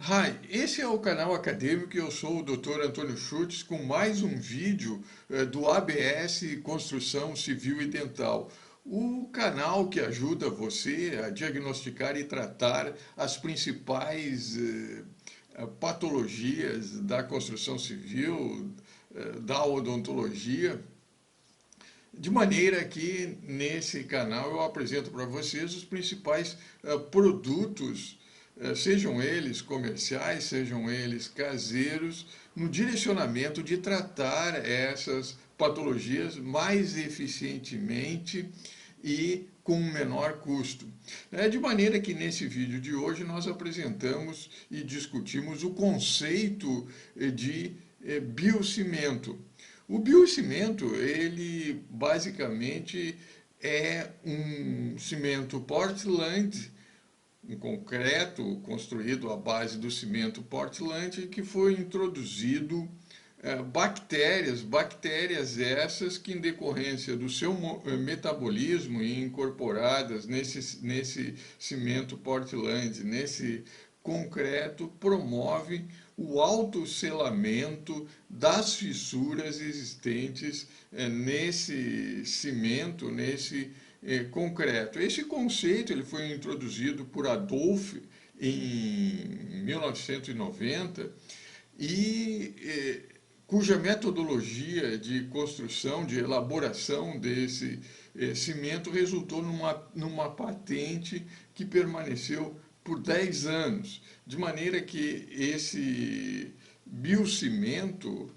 Hi, esse é o canal acadêmico e eu sou o Dr. Antônio Schultz com mais um vídeo do ABS Construção Civil e Dental. O canal que ajuda você a diagnosticar e tratar as principais patologias da construção civil, da odontologia, de maneira que nesse canal eu apresento para vocês os principais produtos, sejam eles comerciais, sejam eles caseiros, no direcionamento de tratar essas patologias mais eficientemente e com menor custo. De maneira que nesse vídeo de hoje nós apresentamos e discutimos o conceito de biocimento. O biocimento, ele basicamente é um cimento Portland, um concreto construído à base do cimento Portland, que foi introduzido bactérias essas que em decorrência do seu metabolismo e incorporadas nesse cimento Portland, nesse concreto, promove o autosselamento das fissuras existentes nesse cimento, nesse concreto. Esse conceito ele foi introduzido por Adolph em 1990 e cuja metodologia de construção, de elaboração desse cimento resultou numa patente que permaneceu por 10 anos, de maneira que esse biocimento,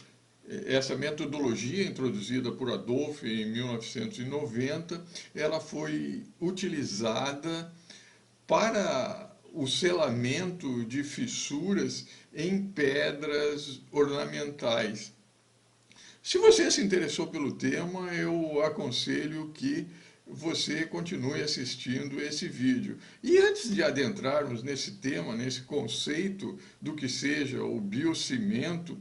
essa metodologia introduzida por Adolph em 1990, ela foi utilizada para o selamento de fissuras em pedras ornamentais. Se você se interessou pelo tema, eu aconselho que você continue assistindo esse vídeo. E antes de adentrarmos nesse tema, nesse conceito do que seja o biocimento,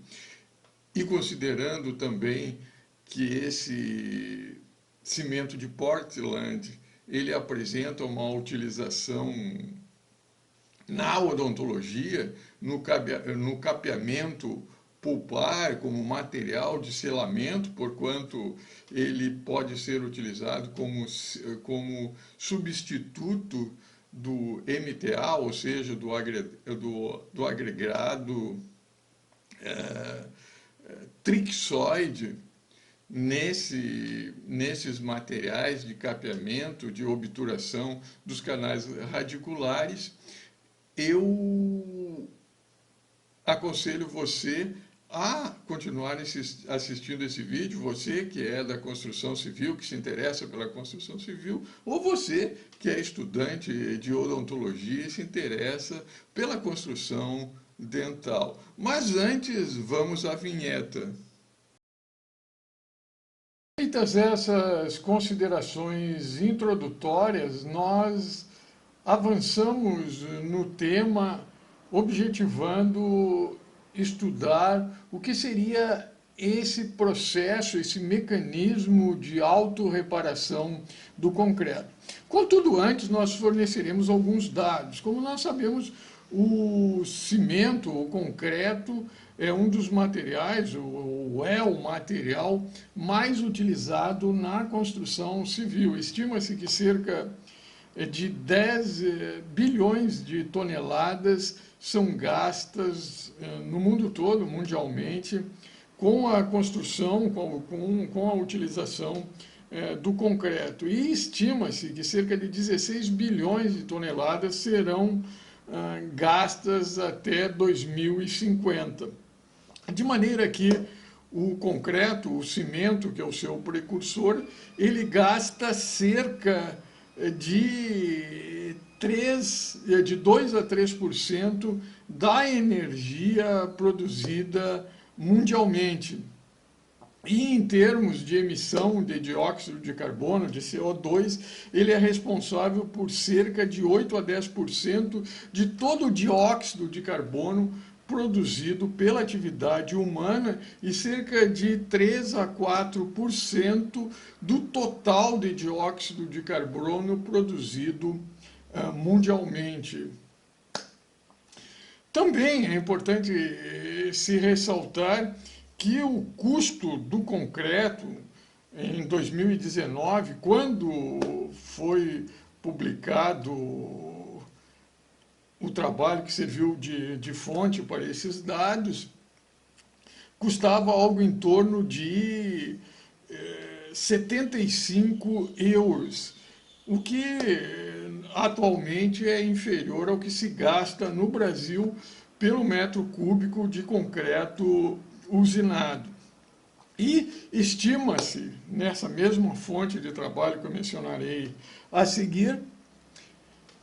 e considerando também que esse cimento de Portland ele apresenta uma utilização na odontologia, no capeamento pulpar como material de selamento, porquanto ele pode ser utilizado como substituto do MTA, ou seja, do agregado trixoide nesses materiais de capeamento, de obturação dos canais radiculares. Eu aconselho você a continuar assistindo esse vídeo, você que é da construção civil, que se interessa pela construção civil, ou você que é estudante de odontologia e se interessa pela construção dental. Mas antes, vamos à vinheta. Feitas essas considerações introdutórias, nós avançamos no tema objetivando estudar o que seria esse processo, esse mecanismo de autorreparação do concreto. Contudo, antes nós forneceremos alguns dados. Como nós sabemos, o cimento, o concreto, é um dos materiais, ou é o material mais utilizado na construção civil. Estima-se que cerca de 10 bilhões de toneladas são gastas no mundo todo, mundialmente, com a construção, com a utilização do concreto. E estima-se que cerca de 16 bilhões de toneladas serão gastas até 2050. De maneira que o concreto, o cimento, que é o seu precursor, ele gasta cerca de 2 a 3% da energia produzida mundialmente. E em termos de emissão de dióxido de carbono, de CO2, ele é responsável por cerca de 8 a 10% de todo o dióxido de carbono produzido pela atividade humana e cerca de 3 a 4% do total de dióxido de carbono produzido mundialmente. Também é importante se ressaltar que o custo do concreto em 2019, quando foi publicado o trabalho que serviu de fonte para esses dados, custava algo em torno de 75 euros, o que atualmente é inferior ao que se gasta no Brasil pelo metro cúbico de concreto usinado. E estima-se, nessa mesma fonte de trabalho que eu mencionarei a seguir,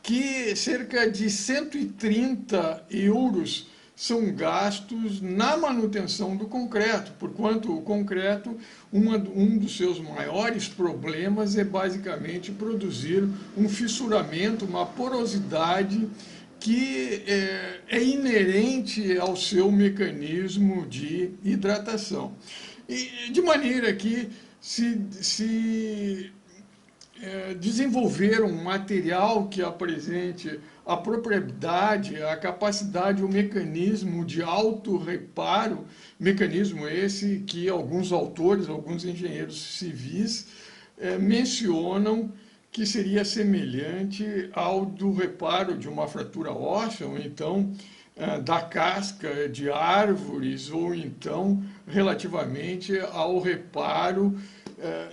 que cerca de 130 euros são gastos na manutenção do concreto, porquanto o concreto, um dos seus maiores problemas é basicamente produzir um fissuramento, uma porosidade que é inerente ao seu mecanismo de hidratação. E, de maneira que se desenvolver um material que apresente a propriedade, a capacidade, o mecanismo de autorreparo, mecanismo esse que alguns autores, alguns engenheiros civis mencionam que seria semelhante ao do reparo de uma fratura óssea, ou então da casca de árvores, ou então relativamente ao reparo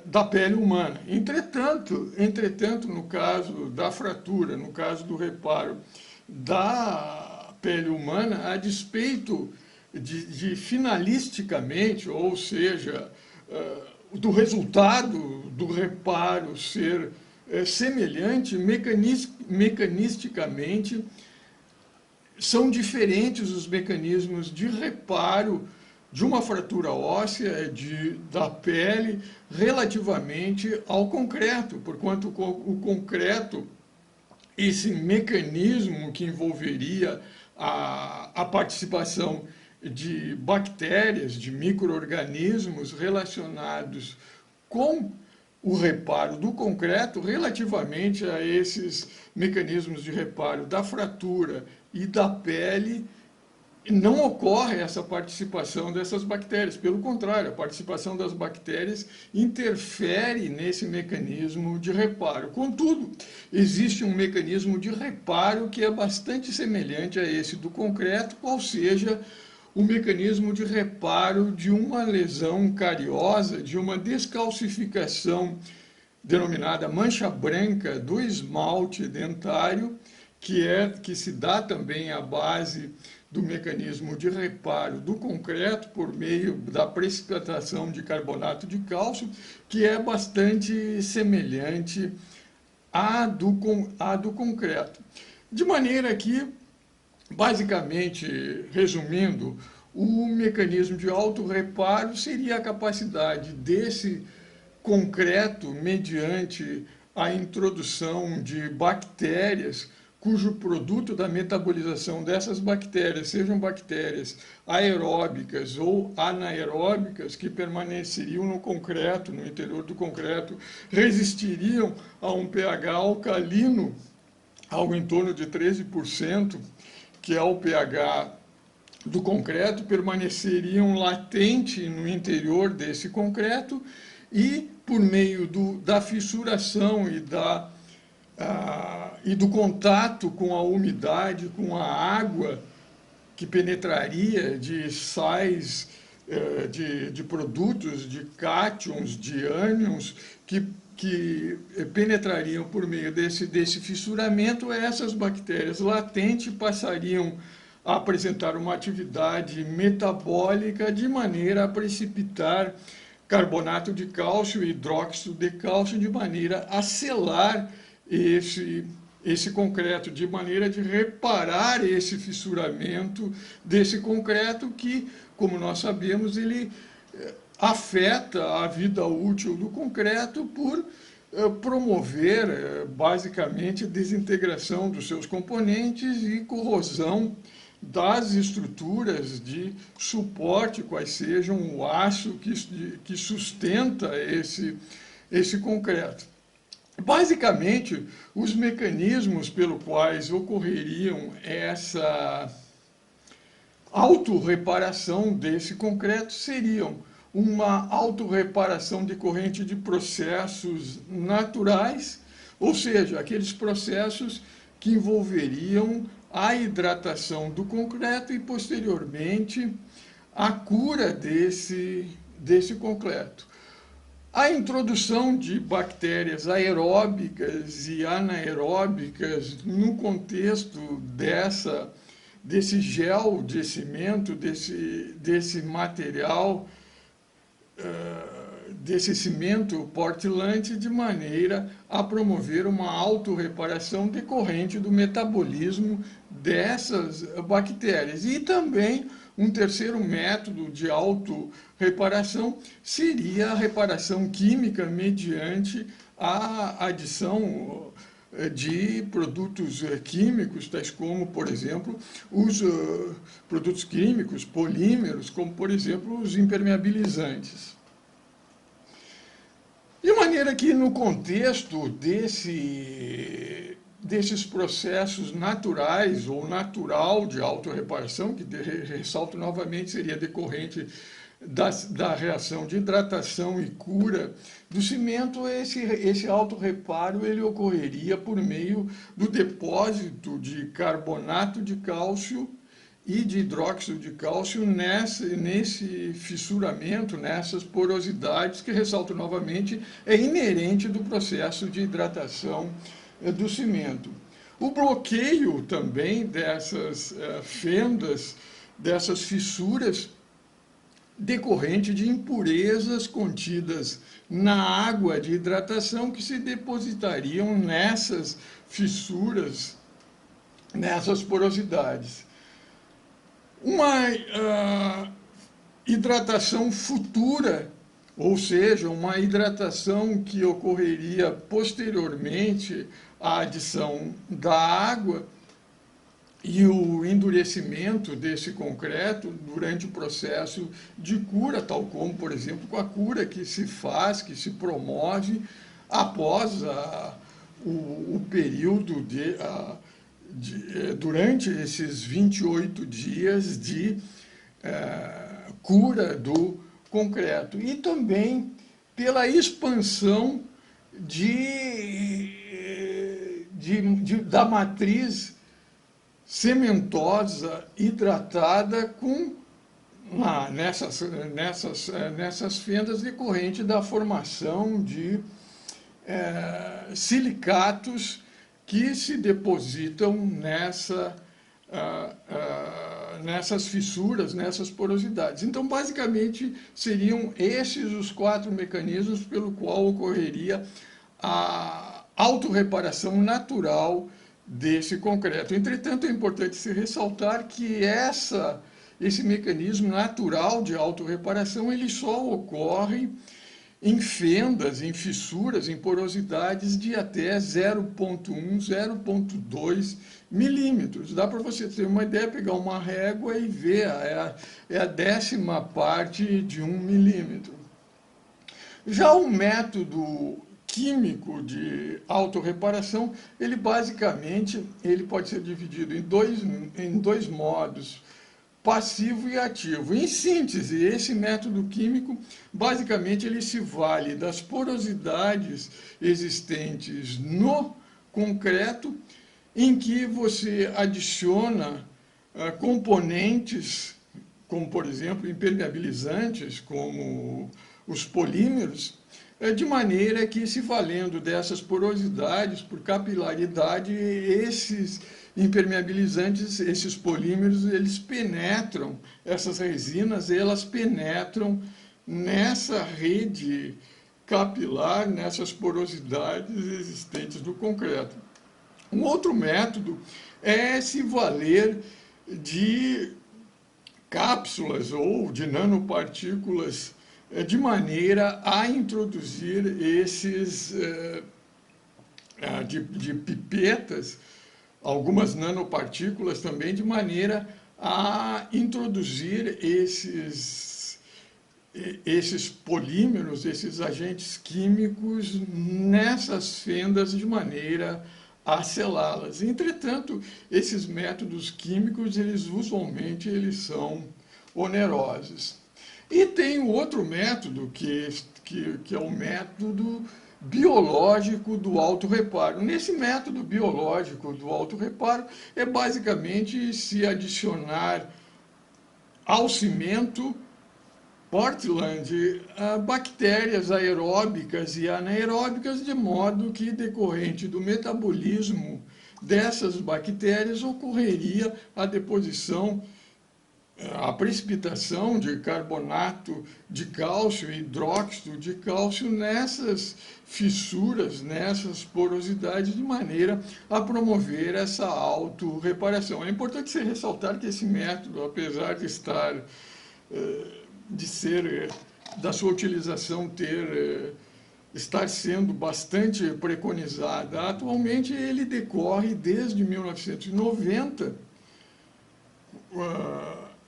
da pele humana. Entretanto, no caso da fratura, no caso do reparo da pele humana, a despeito de finalisticamente, ou seja, do resultado do reparo ser semelhante, mecanisticamente, são diferentes os mecanismos de reparo de uma fratura óssea da pele relativamente ao concreto, porquanto o concreto, esse mecanismo que envolveria a participação de bactérias, de micro-organismos relacionados com o reparo do concreto relativamente a esses mecanismos de reparo da fratura e da pele, não ocorre essa participação dessas bactérias. Pelo contrário, a participação das bactérias interfere nesse mecanismo de reparo. Contudo, existe um mecanismo de reparo que é bastante semelhante a esse do concreto, qual seja o mecanismo de reparo de uma lesão cariosa, de uma descalcificação denominada mancha branca do esmalte dentário, que se dá também à base do mecanismo de reparo do concreto por meio da precipitação de carbonato de cálcio, que é bastante semelhante à do concreto. De maneira que, basicamente, resumindo, o mecanismo de autorreparo seria a capacidade desse concreto, mediante a introdução de bactérias, cujo produto da metabolização dessas bactérias sejam bactérias aeróbicas ou anaeróbicas, que permaneceriam no concreto, no interior do concreto, resistiriam a um pH alcalino, algo em torno de 13%, que é o pH do concreto, permaneceriam latentes no interior desse concreto e, por meio da fissuração e do contato com a umidade, com a água, que penetraria de sais, de produtos, de cátions, de ânions, que penetrariam por meio desse fissuramento, essas bactérias latentes passariam a apresentar uma atividade metabólica de maneira a precipitar carbonato de cálcio e hidróxido de cálcio, de maneira a selar esse concreto, de maneira de reparar esse fissuramento desse concreto que, como nós sabemos, ele afeta a vida útil do concreto por promover, basicamente, a desintegração dos seus componentes e corrosão das estruturas de suporte, quais sejam o aço que sustenta esse concreto. Basicamente, os mecanismos pelos quais ocorreriam autorreparação desse concreto seriam uma autorreparação decorrente de processos naturais, ou seja, aqueles processos que envolveriam a hidratação do concreto e, posteriormente, a cura desse concreto. A introdução de bactérias aeróbicas e anaeróbicas no contexto desse gel de cimento, desse material, desse cimento portland, de maneira a promover uma autorreparação decorrente do metabolismo dessas bactérias. E também um terceiro método de autorreparação seria a reparação química mediante a adição de produtos químicos, tais como, por exemplo, os produtos químicos, polímeros, como, por exemplo, os impermeabilizantes. De maneira que, no contexto desses processos naturais ou natural de autorreparação, que, ressalto novamente, seria decorrente da reação de hidratação e cura do cimento, esse autorreparo ele ocorreria por meio do depósito de carbonato de cálcio e de hidróxido de cálcio nesse fissuramento, nessas porosidades, que, ressalto novamente, é inerente do processo de hidratação do cimento. O bloqueio também dessas fendas, dessas fissuras, decorrente de impurezas contidas na água de hidratação que se depositariam nessas fissuras, nessas porosidades. Uma hidratação futura, ou seja, uma hidratação que ocorreria posteriormente à adição da água e o endurecimento desse concreto durante o processo de cura, tal como, por exemplo, com a cura que se faz, que se promove após o período durante esses 28 dias de cura do concreto. E também pela expansão da matriz cementosa hidratada nessas fendas decorrente da formação de silicatos que se depositam nessas fissuras, nessas porosidades. Então, basicamente, seriam esses os 4 mecanismos pelo qual ocorreria a autorreparação natural desse concreto. Entretanto, é importante se ressaltar que esse mecanismo natural de autorreparação ele só ocorre em fendas, em fissuras, em porosidades de até 0,1, 0,2 milímetros. Dá para você ter uma ideia, pegar uma régua e ver, é a 10ª parte de 1 milímetro. Já o método químico de autorreparação, ele basicamente pode ser dividido em dois modos, passivo e ativo. Em síntese, esse método químico, basicamente, ele se vale das porosidades existentes no concreto, em que você adiciona componentes, como, por exemplo, impermeabilizantes, como os polímeros, de maneira que, se valendo dessas porosidades, por capilaridade, esses impermeabilizantes, esses polímeros, eles penetram, essas resinas, elas penetram nessa rede capilar, nessas porosidades existentes no concreto. Um outro método é se valer de cápsulas ou de nanopartículas de maneira a introduzir de pipetas, algumas nanopartículas também, de maneira a introduzir esses polímeros, esses agentes químicos nessas fendas, de maneira a selá-las. Entretanto, esses métodos químicos, usualmente são onerosos. E tem o outro método, que é o método biológico do autorreparo. Nesse método biológico do autorreparo, é basicamente se adicionar ao cimento Portland, bactérias aeróbicas e anaeróbicas, de modo que, decorrente do metabolismo dessas bactérias, ocorreria a deposição, a precipitação de carbonato de cálcio e hidróxido de cálcio nessas fissuras, nessas porosidades, de maneira a promover essa autorreparação. É importante se ressaltar que esse método, apesar de da sua utilização estar sendo bastante preconizada, atualmente ele decorre desde 1990,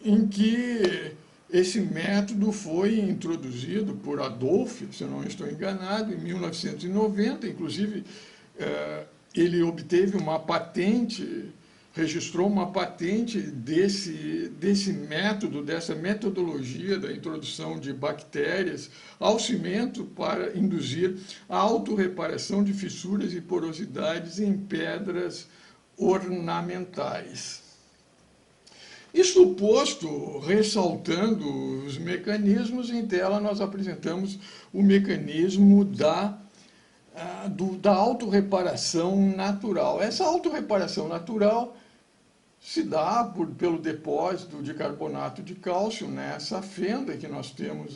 em que esse método foi introduzido por Adolphe, se eu não estou enganado, em 1990, inclusive ele obteve uma patente, registrou uma patente desse método, dessa metodologia da introdução de bactérias ao cimento para induzir a autorreparação de fissuras e porosidades em pedras ornamentais. Isto posto, ressaltando os mecanismos, em tela nós apresentamos o mecanismo da autorreparação natural. Essa autorreparação natural se dá pelo depósito de carbonato de cálcio nessa fenda que nós temos,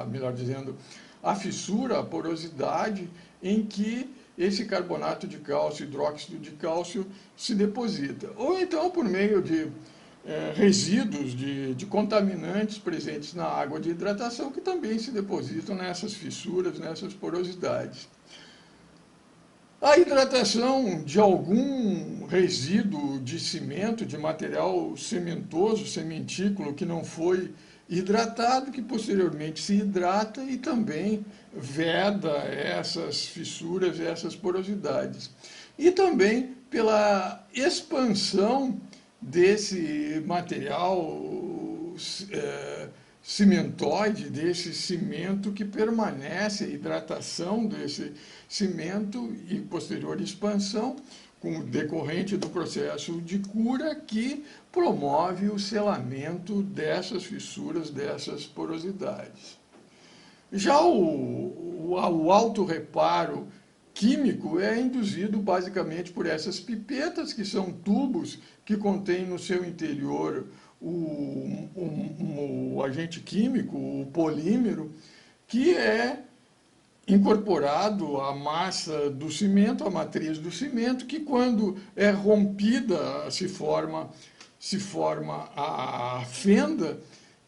melhor dizendo, a fissura, a porosidade, em que esse carbonato de cálcio, hidróxido de cálcio, se deposita. Ou então por meio de resíduos de contaminantes presentes na água de hidratação, que também se depositam nessas fissuras, nessas porosidades. A hidratação de algum resíduo de cimento, de material cementoso, cementículo, que não foi hidratado, que posteriormente se hidrata e também veda essas fissuras, essas porosidades. E também pela expansão desse material cimentoide, desse cimento que permanece, a hidratação desse cimento e posterior expansão, com decorrente do processo de cura, que promove o selamento dessas fissuras, dessas porosidades. Já o autorreparo químico é induzido basicamente por essas pipetas, que são tubos que contêm no seu interior o agente químico, o polímero, que é incorporado à massa do cimento, à matriz do cimento, que quando é rompida se forma a fenda.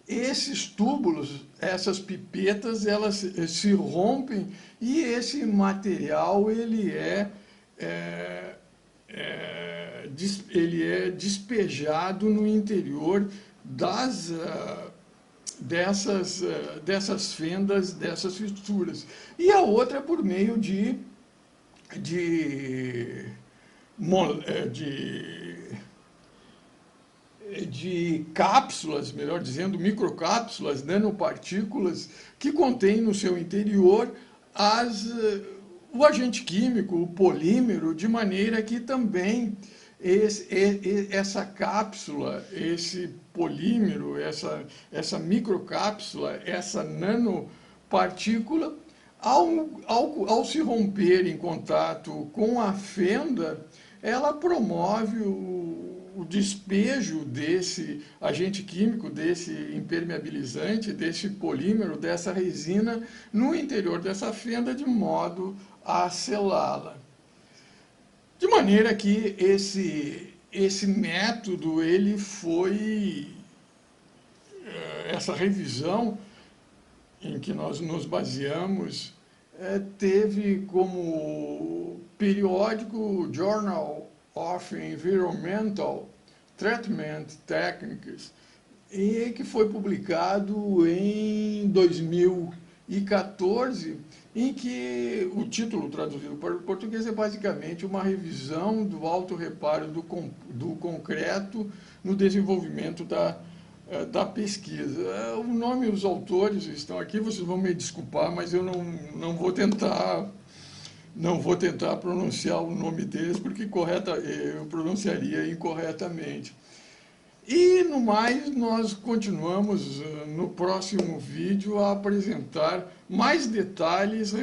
Esses túbulos, essas pipetas, elas se rompem e esse material ele é despejado no interior dessas fendas, dessas fissuras. E a outra é por meio de cápsulas, melhor dizendo, microcápsulas, nanopartículas, que contêm no seu interior o agente químico, o polímero, de maneira que também essa cápsula, esse polímero, essa microcápsula, essa nanopartícula, ao se romper em contato com a fenda, ela promove o despejo desse agente químico, desse impermeabilizante, desse polímero, dessa resina, no interior dessa fenda, de modo a selá-la. De maneira que esse método, essa revisão em que nós nos baseamos, teve como periódico Journal of Environmental Treatment Techniques, e que foi publicado em 2014, em que o título traduzido para o português é basicamente uma revisão do autorreparo do concreto no desenvolvimento da pesquisa. O nome e os autores estão aqui, vocês vão me desculpar, mas eu não vou tentar pronunciar o nome deles, porque eu pronunciaria incorretamente. E, no mais, nós continuamos no próximo vídeo a apresentar mais detalhes.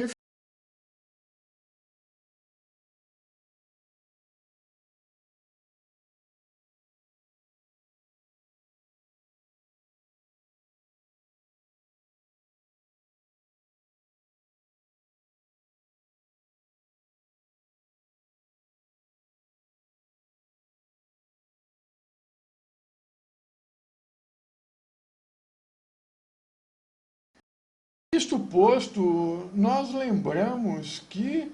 Isto posto, nós lembramos que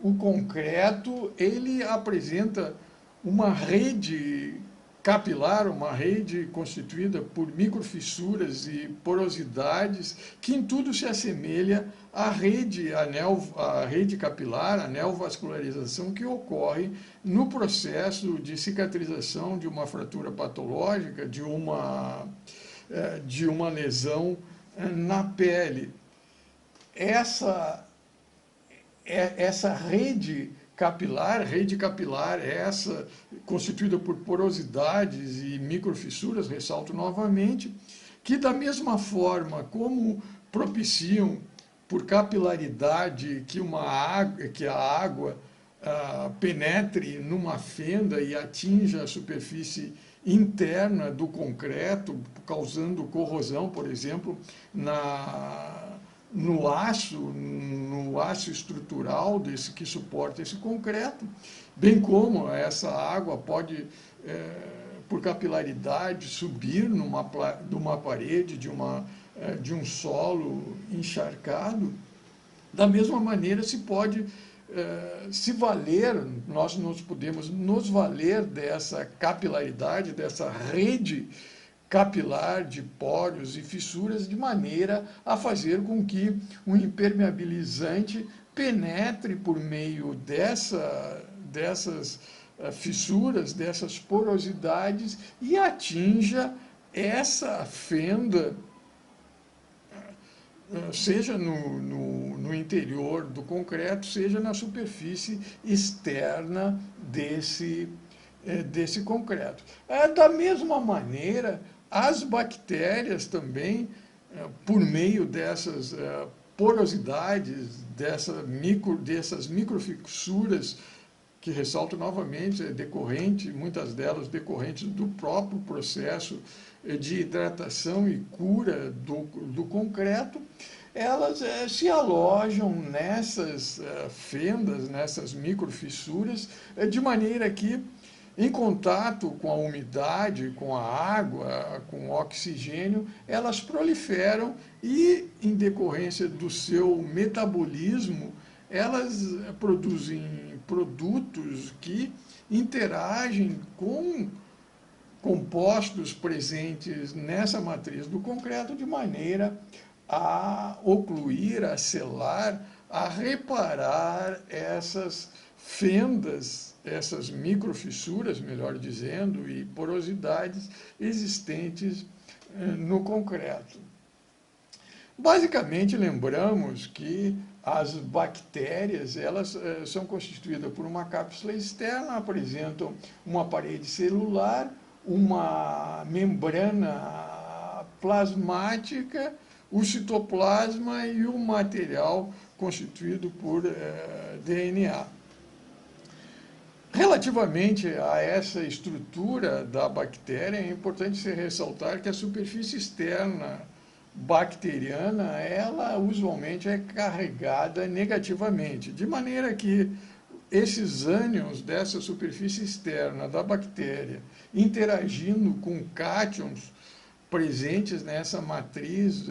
o concreto ele apresenta uma rede capilar, uma rede constituída por microfissuras e porosidades que em tudo se assemelha à rede capilar, a neovascularização que ocorre no processo de cicatrização de uma fratura patológica, de uma lesão na pele. Essa rede capilar, essa constituída por porosidades e microfissuras, ressalto novamente, que da mesma forma como propiciam por capilaridade que a água penetre numa fenda e atinja a superfície interna do concreto, causando corrosão, por exemplo, no aço estrutural que suporta esse concreto, bem como essa água pode, por capilaridade, subir numa parede de um solo encharcado. Da mesma maneira se pode nós podemos nos valer dessa capilaridade, dessa rede capilar de poros e fissuras, de maneira a fazer com que um impermeabilizante penetre por meio dessas fissuras, dessas porosidades e atinja essa fenda, seja no interior do concreto, seja na superfície externa desse concreto. Da mesma maneira, as bactérias também, por meio dessas porosidades, dessas microfissuras, que ressalto novamente, muitas delas decorrentes do próprio processo de hidratação e cura do concreto, elas se alojam nessas fendas, nessas microfissuras, de maneira que, em contato com a umidade, com a água, com o oxigênio, elas proliferam e, em decorrência do seu metabolismo, elas produzem produtos que interagem com compostos presentes nessa matriz do concreto de maneira a ocluir, a selar, a reparar essas fendas, essas microfissuras, melhor dizendo, e porosidades existentes no concreto. Basicamente, lembramos que as bactérias, elas são constituídas por uma cápsula externa, apresentam uma parede celular, uma membrana plasmática, o citoplasma e o material constituído por DNA. Relativamente a essa estrutura da bactéria, é importante se ressaltar que a superfície externa bacteriana, ela usualmente é carregada negativamente, de maneira que esses ânions dessa superfície externa da bactéria, interagindo com cátions presentes nessa matriz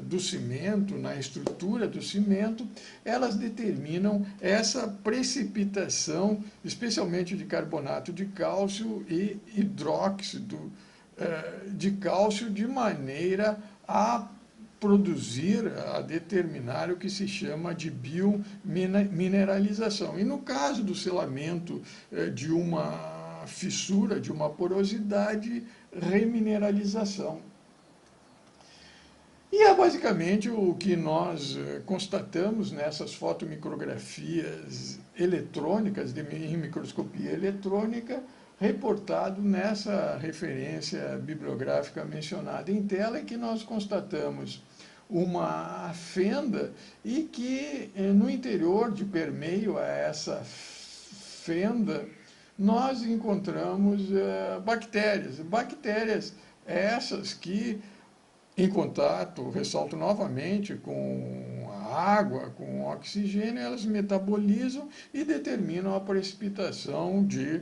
do cimento, na estrutura do cimento, elas determinam essa precipitação, especialmente de carbonato de cálcio e hidróxido de cálcio, de maneira a produzir, a determinar o que se chama de biomineralização. E no caso do selamento de uma fissura, de uma porosidade, remineralização. E é basicamente o que nós constatamos nessas fotomicrografias eletrônicas, em microscopia eletrônica, reportado nessa referência bibliográfica mencionada em tela, em que nós constatamos uma fenda e que no interior, de permeio a essa fenda, nós encontramos bactérias essas que, em contato, ressalto novamente, com a água, com o oxigênio, elas metabolizam e determinam a precipitação de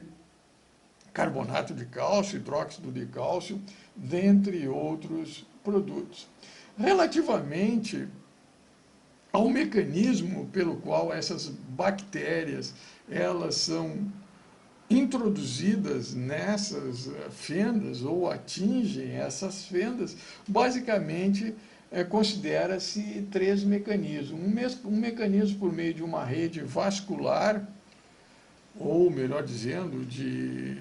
carbonato de cálcio, hidróxido de cálcio, dentre outros produtos. Relativamente ao mecanismo pelo qual essas bactérias elas são introduzidas nessas fendas ou atingem essas fendas, basicamente considera-se 3 mecanismos. Um mecanismo por meio de uma rede vascular, ou melhor dizendo, de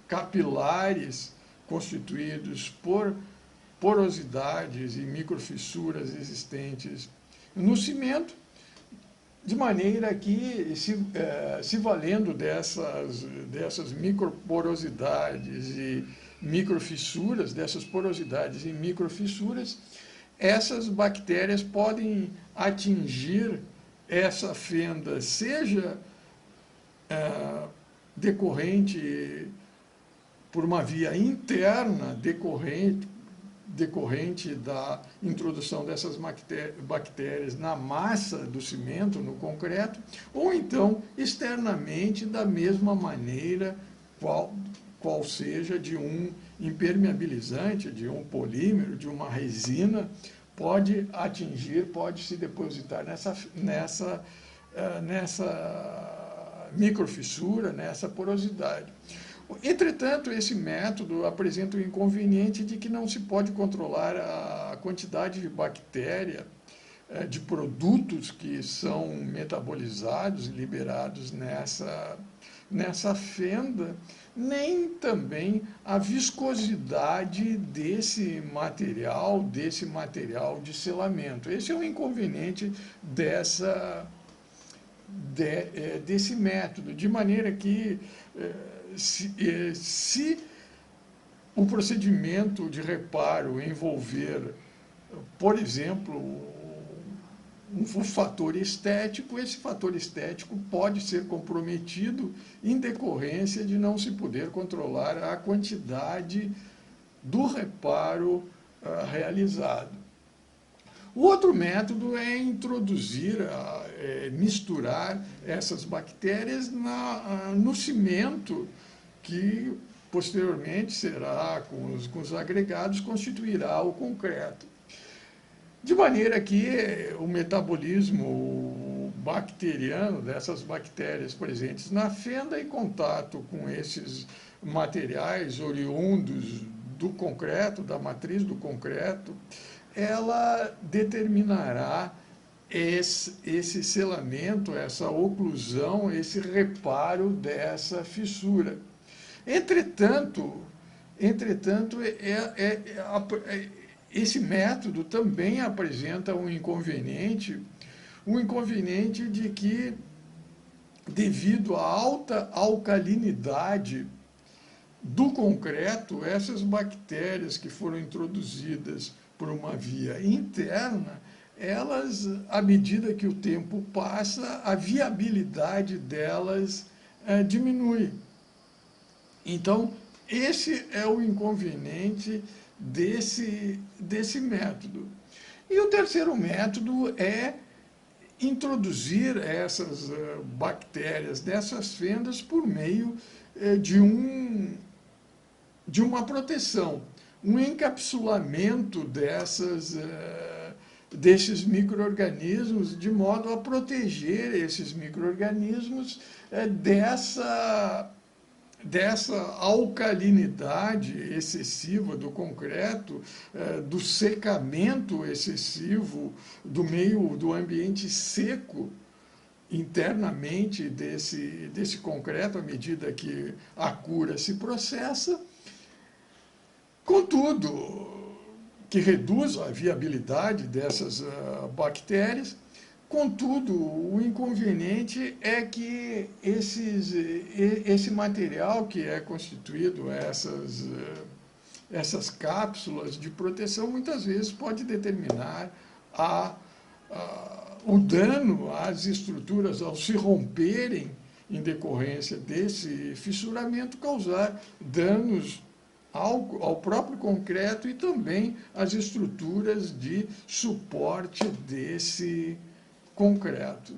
capilares constituídos por porosidades e microfissuras existentes no cimento, de maneira que, se valendo dessas microporosidades e microfissuras, dessas porosidades e microfissuras, essas bactérias podem atingir essa fenda, seja decorrente por uma via interna, decorrente da introdução dessas bactérias na massa do cimento, no concreto, ou então externamente, da mesma maneira, qual seja de um impermeabilizante, de um polímero, de uma resina, pode se depositar nessa microfissura, nessa porosidade. Entretanto, esse método apresenta o inconveniente de que não se pode controlar a quantidade de bactéria, de produtos que são metabolizados e liberados nessa fenda, nem também a viscosidade desse material de selamento. Esse é o inconveniente desse método, de maneira que se o procedimento de reparo envolver, por exemplo, um fator estético, esse fator estético pode ser comprometido em decorrência de não se poder controlar a quantidade do reparo realizado. O outro método é introduzir, misturar essas bactérias no cimento, que posteriormente será, com os agregados, constituirá o concreto. De maneira que o metabolismo bacteriano dessas bactérias presentes na fenda, em contato com esses materiais oriundos do concreto, da matriz do concreto, ela determinará esse selamento, essa oclusão, esse reparo dessa fissura. Entretanto, esse método também apresenta um inconveniente de que, devido à alta alcalinidade do concreto, essas bactérias que foram introduzidas por uma via interna, elas, à medida que o tempo passa, a viabilidade delas diminui. Então, esse é o inconveniente desse método. E o terceiro método é introduzir essas bactérias dessas fendas por meio de uma proteção, um encapsulamento desses micro-organismos, de modo a proteger esses micro-organismos dessa alcalinidade excessiva do concreto, do secamento excessivo do meio, do ambiente seco internamente desse concreto, à medida que a cura se processa. Contudo, que reduz a viabilidade dessas bactérias. Contudo, o inconveniente é que esse material que é constituído, essas cápsulas de proteção, muitas vezes pode determinar o dano às estruturas ao se romperem em decorrência desse fissuramento, causar danos ao próprio concreto e também às estruturas de suporte desse concreto.